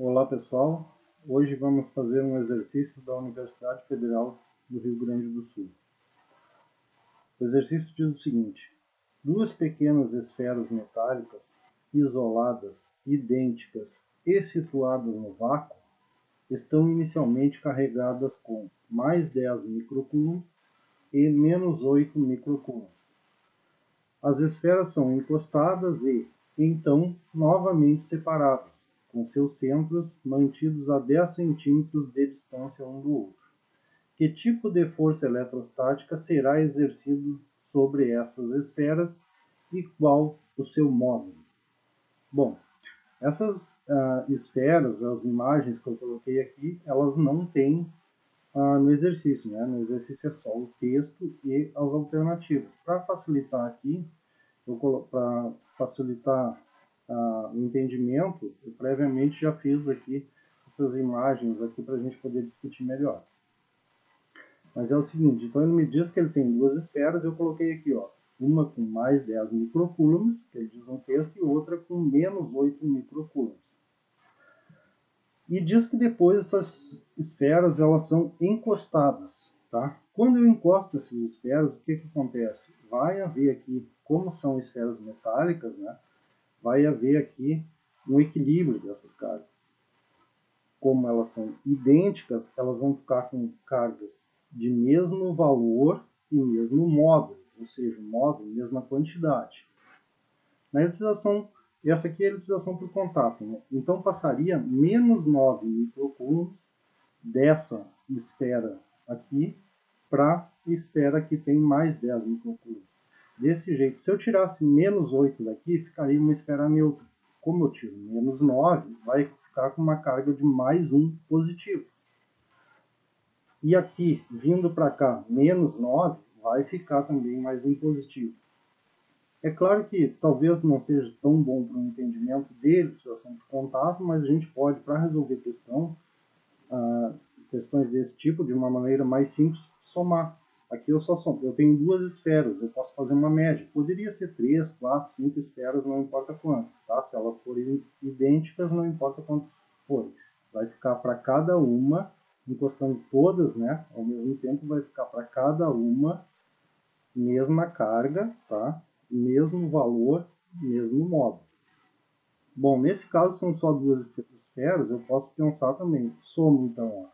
Olá pessoal, hoje vamos fazer um exercício da Universidade Federal do Rio Grande do Sul. O exercício diz o seguinte: duas pequenas esferas metálicas isoladas, idênticas e situadas no vácuo estão inicialmente carregadas com mais 10 microcoulombs e menos 8 microcoulombs. As esferas são encostadas e, então, novamente separadas, com seus centros mantidos a 10 cm de distância um do outro. Que tipo de força eletrostática será exercido sobre essas esferas e qual o seu módulo? Bom, essas esferas, as imagens que eu coloquei aqui, elas não têm no exercício, né? No exercício é só o texto e as alternativas. Para facilitar aqui, para facilitar o entendimento, eu previamente já fiz aqui essas imagens aqui para a gente poder discutir melhor. Mas é o seguinte, então ele me diz que ele tem duas esferas, eu coloquei aqui, ó, uma com mais 10 microcoulombs, que ele diz no texto, e outra com menos 8 microcoulombs. E diz que depois essas esferas elas são encostadas, tá? Quando eu encosto essas esferas, o que acontece? Vai haver aqui, como são esferas metálicas, né? Vai haver aqui um equilíbrio dessas cargas. Como elas são idênticas, elas vão ficar com cargas de mesmo valor e mesmo módulo, ou seja, módulo, mesma quantidade. Na eletrização, essa aqui é a eletrização por contato, né? Então passaria menos 9 microcoulombs dessa esfera aqui para a esfera que tem mais 10 microcoulombs. Desse jeito, se eu tirasse menos 8 daqui, ficaria uma esfera neutra. Como eu tiro menos 9, vai ficar com uma carga de mais 1 positivo. E aqui, vindo para cá, menos 9, vai ficar também mais 1 positivo. É claro que talvez não seja tão bom para o entendimento de eletrização por contato, mas a gente pode, para resolver questões desse tipo, de uma maneira mais simples, somar. Aqui eu só somo. Eu tenho duas esferas, eu posso fazer uma média. Poderia ser 3, 4, 5 esferas, não importa quantas. Tá? Se elas forem idênticas, não importa quantas forem. Vai ficar para cada uma, encostando todas, né? Ao mesmo tempo, vai ficar para cada uma mesma carga, tá? Mesmo valor, mesmo módulo. Bom, nesse caso são só duas esferas, eu posso pensar também. Somo então, ó,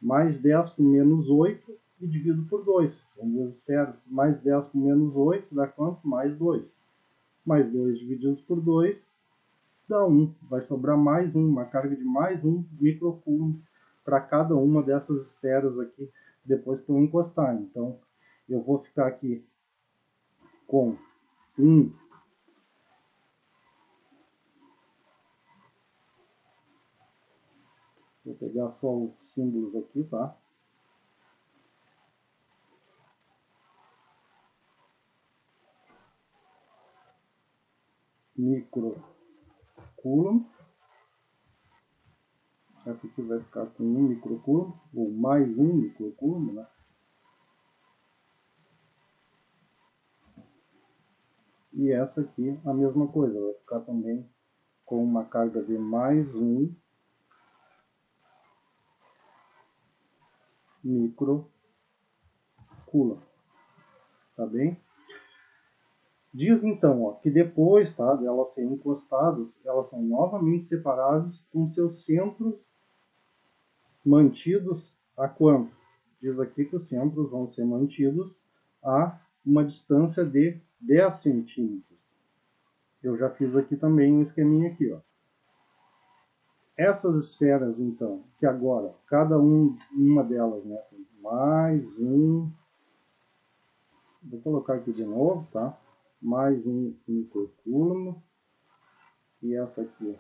mais 10 com menos 8 e divido por 2. São duas esferas. Mais 10 com menos 8 dá quanto? Mais 2. Mais 2 divididos por 2 dá 1. Vai sobrar mais 1, uma carga de mais 1 microcoulomb para cada uma dessas esferas aqui, depois que eu encostar. Então, eu vou ficar aqui com 1. Vou pegar só os símbolos aqui, tá? Microcoulomb. Essa aqui vai ficar com 1 microcoulomb, ou mais 1 microcoulomb, né? E essa aqui a mesma coisa, vai ficar também com uma carga de mais 1 microcoulomb. Tá bem? Diz então, ó, que depois, tá, de elas serem encostadas, elas são novamente separadas com seus centros mantidos a quanto? Diz aqui que os centros vão ser mantidos a uma distância de 10 centímetros. Eu já fiz aqui também um esqueminha aqui, ó. Essas esferas, então, que agora, cada uma delas, né, tem mais um, vou colocar aqui de novo, tá? Mais um microcoulomb, e essa aqui,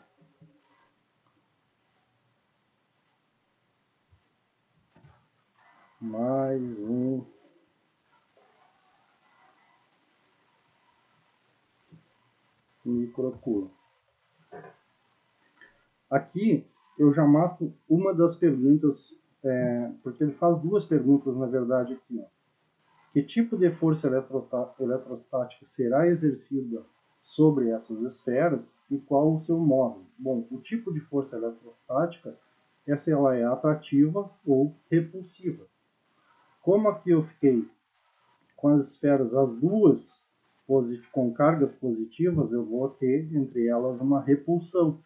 mais um microcoulomb. Aqui eu já mato uma das perguntas, porque ele faz duas perguntas na verdade aqui, ó. Que tipo de força eletrostática será exercida sobre essas esferas e qual o seu módulo. Bom, o tipo de força eletrostática é se ela é atrativa ou repulsiva. Como aqui eu fiquei com as esferas as duas com cargas positivas, eu vou ter entre elas uma repulsão.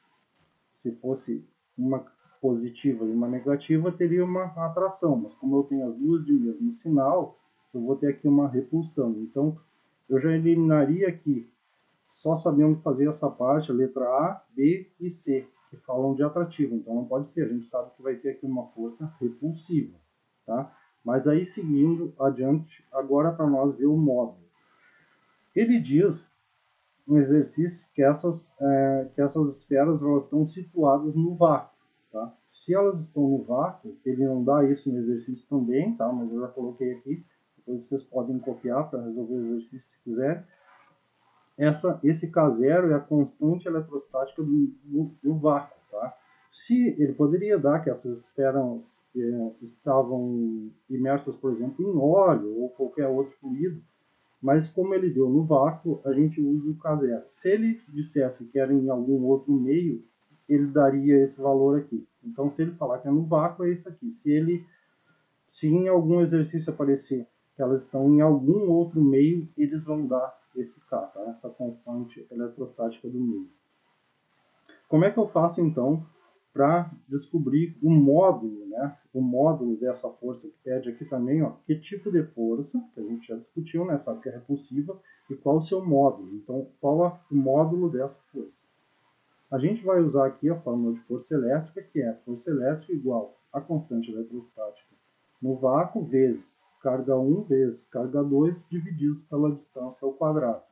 Se fosse uma positiva e uma negativa, teria uma atração, mas como eu tenho as duas de mesmo sinal, eu vou ter aqui uma repulsão. Então, eu já eliminaria aqui, só sabendo fazer essa parte, a letra A, B e C, que falam de atrativo. Então, não pode ser, a gente sabe que vai ter aqui uma força repulsiva. Tá? Mas aí, seguindo adiante, agora para nós ver o módulo. Ele diz um exercício que essas esferas elas estão situadas no vácuo. Tá? Se elas estão no vácuo, ele não dá isso no exercício também, tá? Mas eu já coloquei aqui, depois vocês podem copiar para resolver o exercício se quiserem. Esse K0 é a constante eletrostática do vácuo. Tá? Se ele poderia dar que essas esferas estavam imersas, por exemplo, em óleo ou qualquer outro fluido, mas como ele deu no vácuo, a gente usa o K0. Se ele dissesse que era em algum outro meio, ele daria esse valor aqui. Então, se ele falar que é no vácuo, é isso aqui. Se em algum exercício aparecer que elas estão em algum outro meio, eles vão dar esse K, tá? Essa constante eletrostática do meio. Como é que eu faço, então, para descobrir o módulo, né? O módulo dessa força que pede aqui também, ó, que tipo de força, que a gente já discutiu, né? Sabe que é repulsiva, e qual o seu módulo. Então, qual é o módulo dessa força? A gente vai usar aqui a fórmula de força elétrica, que é força elétrica igual a constante eletrostática no vácuo vezes carga 1 vezes carga 2 divididos pela distância ao quadrado.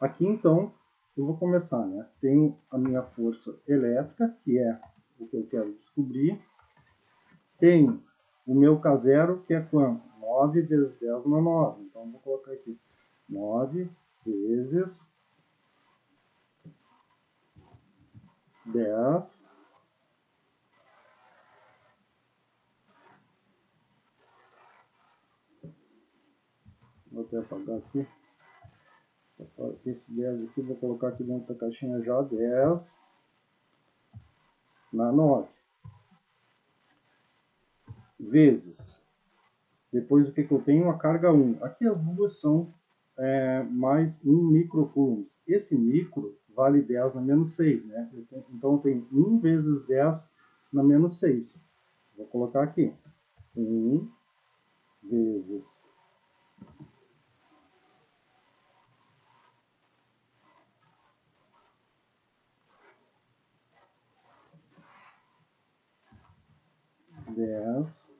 Aqui, então, eu vou começar, né? Tenho a minha força elétrica, que é o que eu quero descobrir. Tenho o meu K0, que é quanto? 9 vezes 10 na 9. Então, vou colocar aqui 9 vezes 10 vou até apagar aqui. Esse 10 aqui, vou colocar aqui dentro da caixinha já 10 na 9. Vezes. Depois o que eu tenho? A carga 1. Aqui as duas são mais 1 microcoulombs. Esse micro vale 10 na menos 6, né? Então eu tenho 1 vezes 10 na menos 6. Vou colocar aqui. 1 vezes 10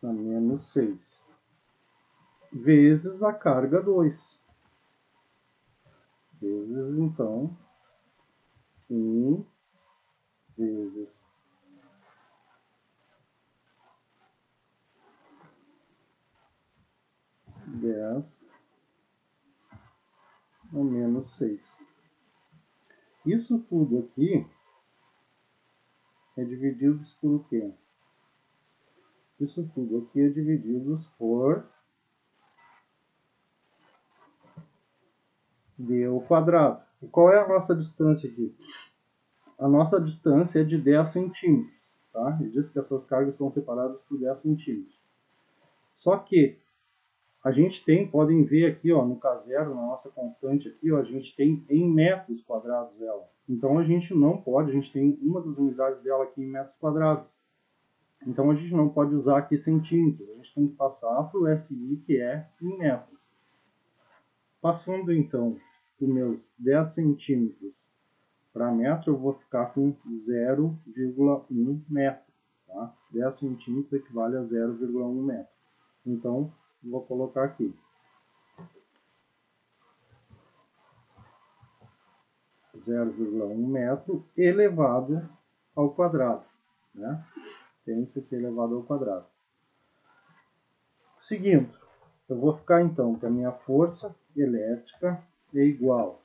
na menos 6. Vezes a carga 2. Vezes, então, 1 vezes 10 a menos 6. Isso tudo aqui é dividido por o quê? Isso tudo aqui é dividido por d ao quadrado. E qual é a nossa distância aqui? A nossa distância é de 10 centímetros. Tá? Ele diz que essas cargas são separadas por 10 centímetros. Só que a gente tem, podem ver aqui, ó, no K0, na nossa constante aqui, ó, a gente tem em metros quadrados dela. Então a gente não pode, a gente tem uma das unidades dela aqui em metros quadrados. Então a gente não pode usar aqui centímetros, a gente tem que passar para o SI, que é em metros. Passando então os meus 10 centímetros para metro, eu vou ficar com 0,1 metro. Tá? 10 centímetros equivale a 0,1 metro. Então, vou colocar aqui 0,1 metro elevado ao quadrado. Né? Tem isso aqui elevado ao quadrado. Seguindo, eu vou ficar então que a minha força elétrica é igual.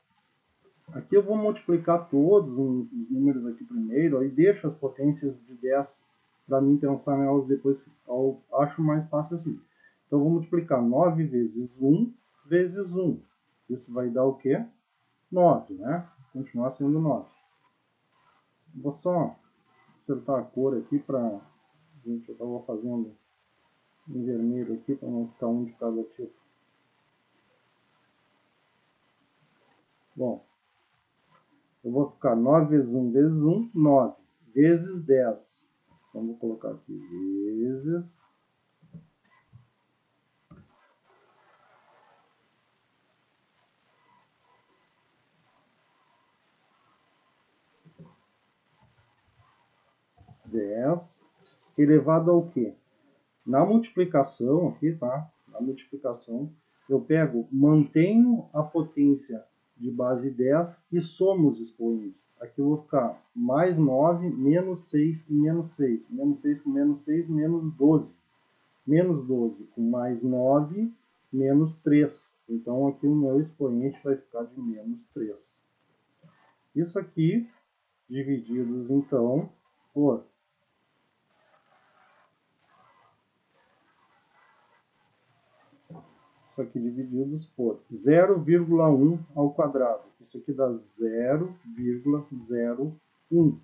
Aqui eu vou multiplicar todos os números aqui primeiro, aí deixo as potências de 10 para mim pensar nelas depois, acho mais fácil assim. Então eu vou multiplicar 9 vezes 1 vezes 1. Isso vai dar o quê? 9, né? Continuar sendo 9. Vou só acertar a cor aqui para... Gente, eu estava fazendo em vermelho aqui para não ficar um de cada tipo. Bom, eu vou ficar 9 vezes 1 vezes 1, 9. Vezes 10. Então, vou colocar aqui vezes 10 elevado ao quê? Na multiplicação aqui, tá? Na multiplicação, eu pego, mantenho a potência de base 10 e somo os expoentes. Aqui eu vou ficar mais 9, menos 6 e menos 6. Menos 6 com menos 6, menos 12. Menos 12 com mais 9, menos 3. Então aqui o meu expoente vai ficar de menos 3. Isso aqui, divididos então por isso aqui divididos por 0,1 ao quadrado. Isso aqui dá 0,01.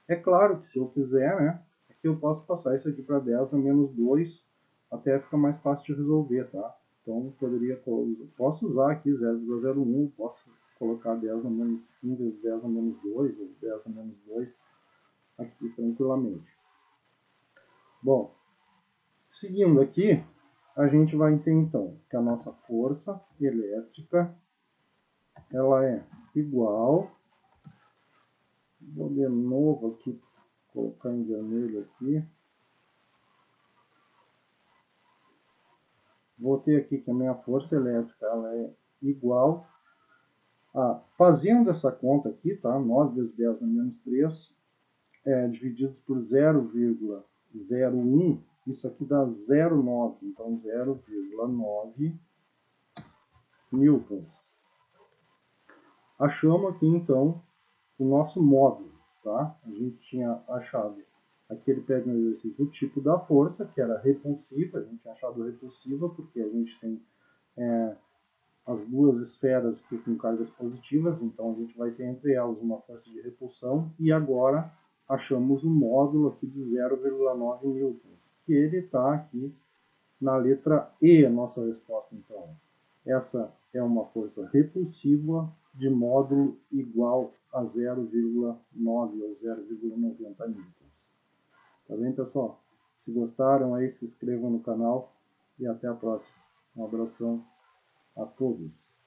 É claro que se eu quiser, né, aqui eu posso passar isso aqui para 10 na menos 2, até fica mais fácil de resolver, tá? Então, posso usar aqui 0,01, posso colocar 10 na menos 1 vezes 10 na menos 2, ou 10 na menos 2, aqui tranquilamente. Bom, seguindo aqui, a gente vai ter então que a nossa força elétrica ela é igual, vou de novo aqui colocar em vermelho aqui, vou ter aqui que a minha força elétrica ela é igual a, fazendo essa conta aqui, tá? 9 vezes 10 a menos 3, divididos por 0,01, isso aqui dá 0,9, então 0,9 newtons. Achamos aqui então o nosso módulo, tá? A gente tinha achado, aqui ele pega no exercício o tipo da força, que era repulsiva, a gente tinha achado repulsiva porque a gente tem as duas esferas aqui com cargas positivas, então a gente vai ter entre elas uma força de repulsão, e agora achamos o módulo aqui de 0,9 newtons, que ele está aqui na letra E, a nossa resposta então. Essa é uma força repulsiva de módulo igual a 0,9 ou 0,90 newtons. Tá bem, pessoal? Se gostaram, aí se inscrevam no canal e até a próxima. Um abração a todos.